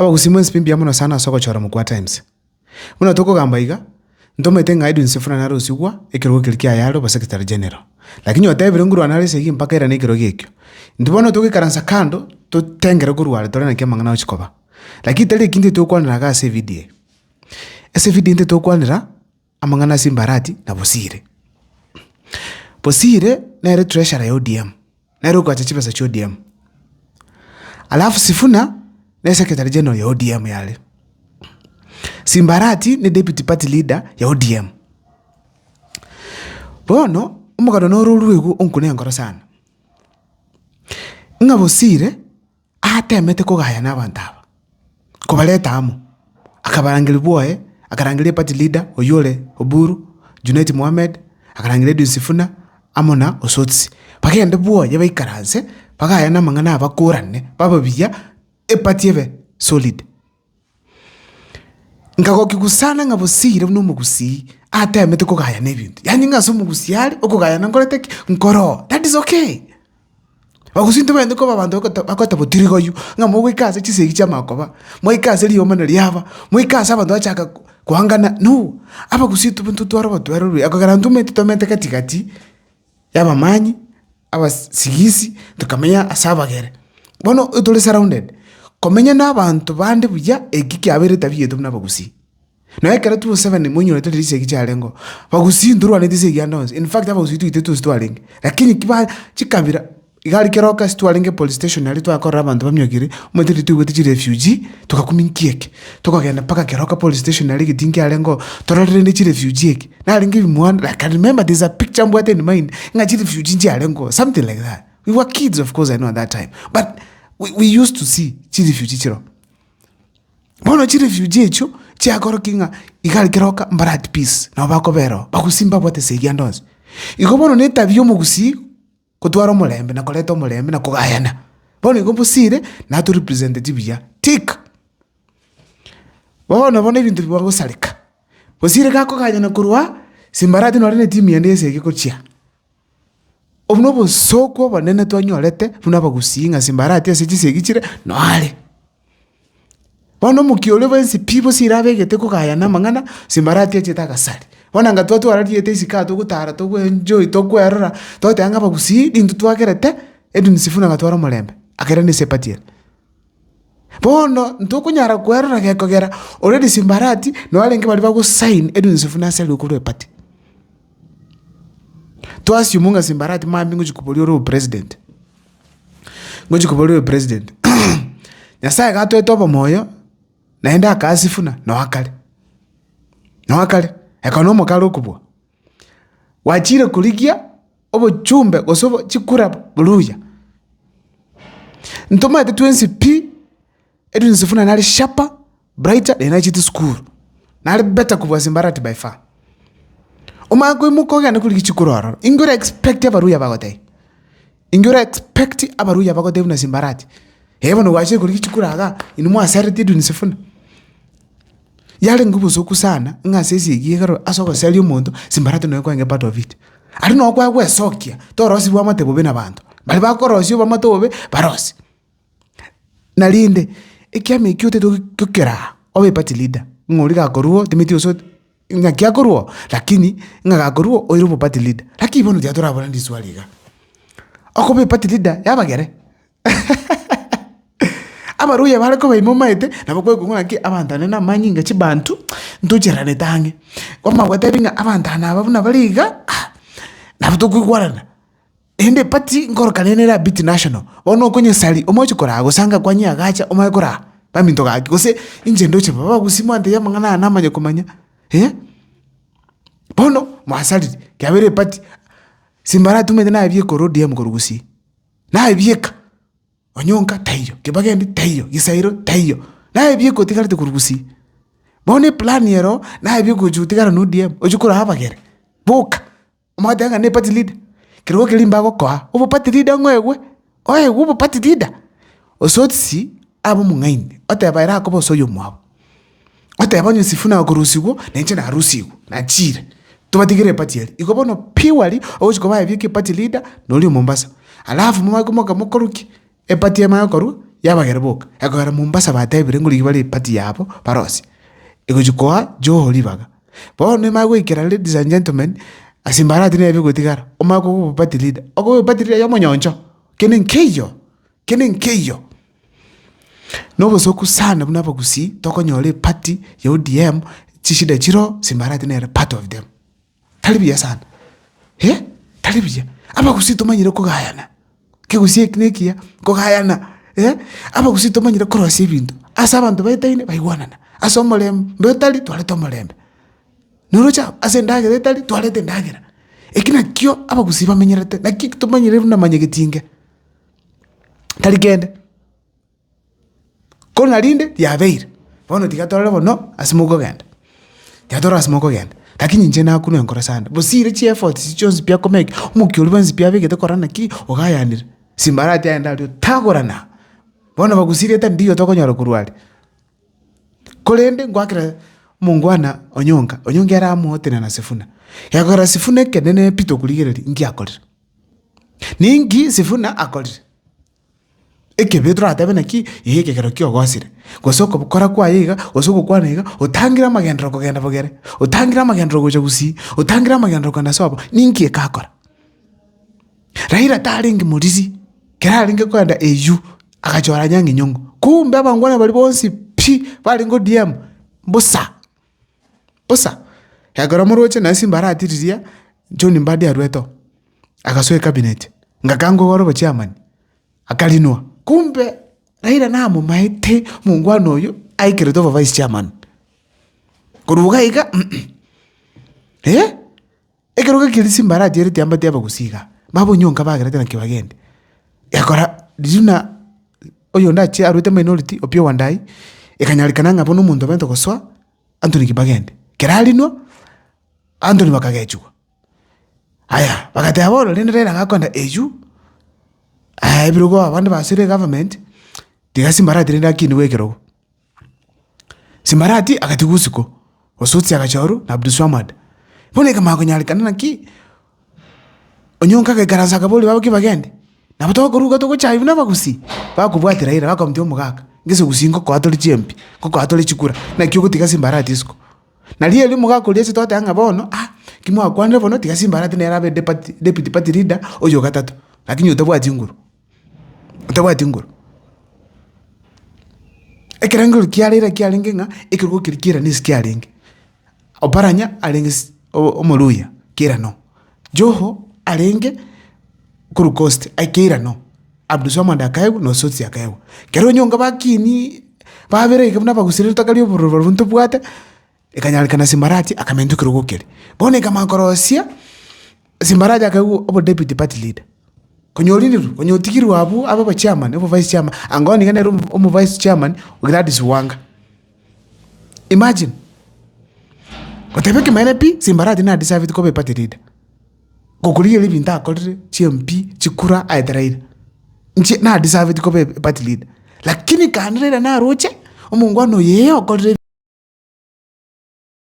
aba gusimwe spimbi amono sana soko chora mukwa times muna toko gambaiga ntomete ngaidu nsifuna na rusigwa ekero kilikia yaro ba secretary general lakini otebire nguru analyse gi mpaka era nekero gekyo ndibono toko karansa kando to tengere guru tore na kemangana ochikoba lakini tele kindi to kwanira ga CVD SVD nte to kwanira amangana simbarati na Bosire na ere treasurer ya ODM na ere kwa chachipa sa ODM alafu Sifuna na secretary general ya ODM yale. Simbarati ni deputy party leader ya ODM. Bono umugado no ruluigu onkune ngoro sana. Nga Bosire atemete ko gaya n'abantaba. Ko baleta amu. Akabarangire boye, akarangire party leader Oyole Oburu, Junet Mohamed, akarangire Sifuna amona Osotsi. Pakende boye baikaranse, pagaya na mangana abakurane, bababia epatieve solid. Ngako kikusana nga Bosire no mugusi atemete ko gaya n'ebintu. Yani ngaso mugusi yali okugaya nangorete nkoro. That is okay. Bagusinto bende ko babantu bakota botirigo yu nga mugwe kaze chisegi chamakoba. Moi kaze liyo mana liaba. Moi kaze abantu achaka kuhangana no. Aba gusinto buntu twaro batwaro akagantu mete tomete katikati. Yaba manyi aba sigisi tukamenya asabagere. Bono utole surrounded. Komenya n'abantu bande buya egiki abere tabiye tumna bagusi. No ekera 27 munyo leto lisegi chalengo. Bagusi nduru ane disegi announce. In fact aba usitu itetu stwaling. Lakini kiba chikabira igali keroka stwalinge police station ali twakora abantu bamyogire umutiri tuwete refugee tukakuminkieke tukagenda paka keroka police station ali gitinki alengo tororere ni refugee eke na alingi bimwana. Like I remember there's a picture mbwate in mind nga refugee nje alengo something like that. We were kids, of course, I know at that time, but we used to see refugee chiro bono refugee echo chiakoro kinga igali keroka mbarat peace na bakobero bakusimba bwate segiandos ikobono netabyo mugusi kutwara mulembe na koleta mulembe na kugayana bono ikombusire na to representative ya tik bono ibintu bibagosalika Bosire kako kagana kurwa simbarati no rene team yande sege kochia obno bosoko banene twanyorete buna bagusinga simbarati asichisegikire no ale bono mukiole bensi pipo sirabegete kugayana mangana simbarati achitaka sali bona nga twatu arariete isikato gutara to enjoy to kwerora to tanga bagusi dintu twagerete edu nisifuna gatwara mulembe akera ni sepatiel bono ntukunyara kwerora gekogera already simbarati no alenge bali bago sign edu nisifuna sali ukuru party to assumunga simbarati mambi ngujikuboli ro president nyasa gato etoba moyo naenda akasifuna no akale ekonomo kalokubwa wachire kuligia obo chumbe gosobo chikura buluya ntoma de 20p edu nsifuna nali sharper brighter than chiti school nali better kubwa simbarati by far omako imuko gana kuligi chikuroro ingura expect abaruya bagote na simbarati hebo no wachire kuligi chikuraga inumwa asariti edu nsifuna yale ngubuzo sana ngasesi igiro asoko seli umuntu simbarati no kwenge part of it ari no kwa kwesokia torosi bwa matebo bena bantu bali bakorosi bwa matobe barosi nalinde ikyame kyute tukera obe party leader ngori gakoruo dimiti so ngakia koruo lakini ngagakoruo oirubo party leader lakini bono dia torabona ndiswaliga okobe party leader yabagere abaruye barako bayimomaite nabakwe kungona ki abantana na manyinga chibantu ntucherane tange kwama gwatebinga abantana ababuna baliga nabutukugwarana ende pati ngoro kanenera bit national ono konye sali omochi korago sanga kwanya gacha omayikora baminto gaki gose inje ndoche baba gusimande yamangana namanye kumanya bono mwasali kyabere pati simbara tumede na abye korodi yamkorugusi na abyeka onyonka tayo kibagende tayo gisairo tayo na ebye kotikarite kurugusi bone plan yero na ebye kujutikara no DM ojukura habagere boka omadanga ne party leader kiro kilimba ko kwa obo party leader ngwewe obo party leader osotsi abo mungainde otabaira ko boso yomwabo otabanyo sifuna kurusigo nenche na harusigo na chire tubatigire party yeli ikobono piwali ojiko ba ebye party leader no li Mombasa alafu mama ko mokoruki epati ema yokoru yabagereboka ekogera Mombasa batebire ngori bari party yabo barosi egochikoa Joho libaga bono magwikera ladies and gentlemen asimbarati nebe gotigara omako party leader ogo party leader yomonyoncho kenen keyo no bosoku sana buna bagusi tokonyole party ya ODM chishida chiro simbarati nere part of them talibia sana talibia abagusi tomanyire kugayana kegusi eknekia kugayana abagusi tomanyire korosi ebintu asa abantu baitaine baigwanana asa omolembe mbetali twaleta omolembe nurocha ase ndagera etali twalete ndagera ekina kyo abagusi bamenyerete naki tomanyire buna manyegetinge taligende kona linde yabeire bono tigatorera bono asimuko genda yatora asimuko genda lakini nje nakuno enkora sana bosire chi effort si chonzi pia komeke umukyoli banzi pia bigete korana ki ogayanira simbarati aenda lyo tagorana bono bagusire ta ndiyo tokonyora kurwali kolende ngwakira mungwana onyonga era amotena na Sifuna yakora Sifuna kenene pito kuligereri ngi akorira ningi Sifuna akorira eke Petro atabena ki yeke kero kyo gosire gosoko bukora kwa yiga osoko kwa niga utangira magendro kugenda bogere utangira magendro goje gusi utangira magendro kana sobo ningi ekakora Raila taringi murizi keraringe kwenda EU akachora nyangi nyongo kumbe abangwana bali bonsi bali ngo DM bosa yagora muroche na simbarati rizia John Mbadi arweto akasoe cabinet ngakango waro chairman akalinwa kumbe Raila namo maite mungwano yo aikire to vice chairman kuruga iga ekeroga kilisi mbara jeri tiamba tiaba gusiga babo nyonga bagera tena kibagende yakora dijuna oyo ndache arwete minority Opio Wandai ekanyarikana ngabo no muntu bento goswa Anthony Kibagende keralinwa Anthony bakagechwa aya bagate aboro lendera ngakonda eju birugo abandi basire government tiga simbarati renda kini wekero simbarati akatigusiko osutsi akachauru na Abdulswamad bone kama akonyarikana naki onyonka kagaranza kaboli babo Kibagende na batoka ruga to gochayi na bagusi bakubwatira ira bakamtyo mugaka ngise gusingo kwa atoli chempi ko atoli chikura na kyo gutiga simbarati isko na liye limu gako liye sitote anga bono kimwa akwande bono tiga simbarati na rabe deputy party leader oyo gatatu lakini utabwati nguru ekerango kialenge nga ekirgo kirikira ni skialenge oparanya alenge omoluya kira no Joho alenge kuru coast aikira no Abdulswamad akayewu no sotsi akayewu kero nyonga bakini babere ikabuna bagusire takaliyo buruntu bwate ekanyalika simbarati akamendu kirugukire bone kama korosia simbarati akayewu obo deputy party leader konyotikiru abo chairman abo vice chairman angoni ngane omo vice chairman Gladys Wanga imagine kotebeke MNP simbarati na deserve ko be party leader kokuliye libinta akorire CMP chikura aidaraira nchi na deserve ko be party leader lakini kanira na roche omungwano yeyo akorire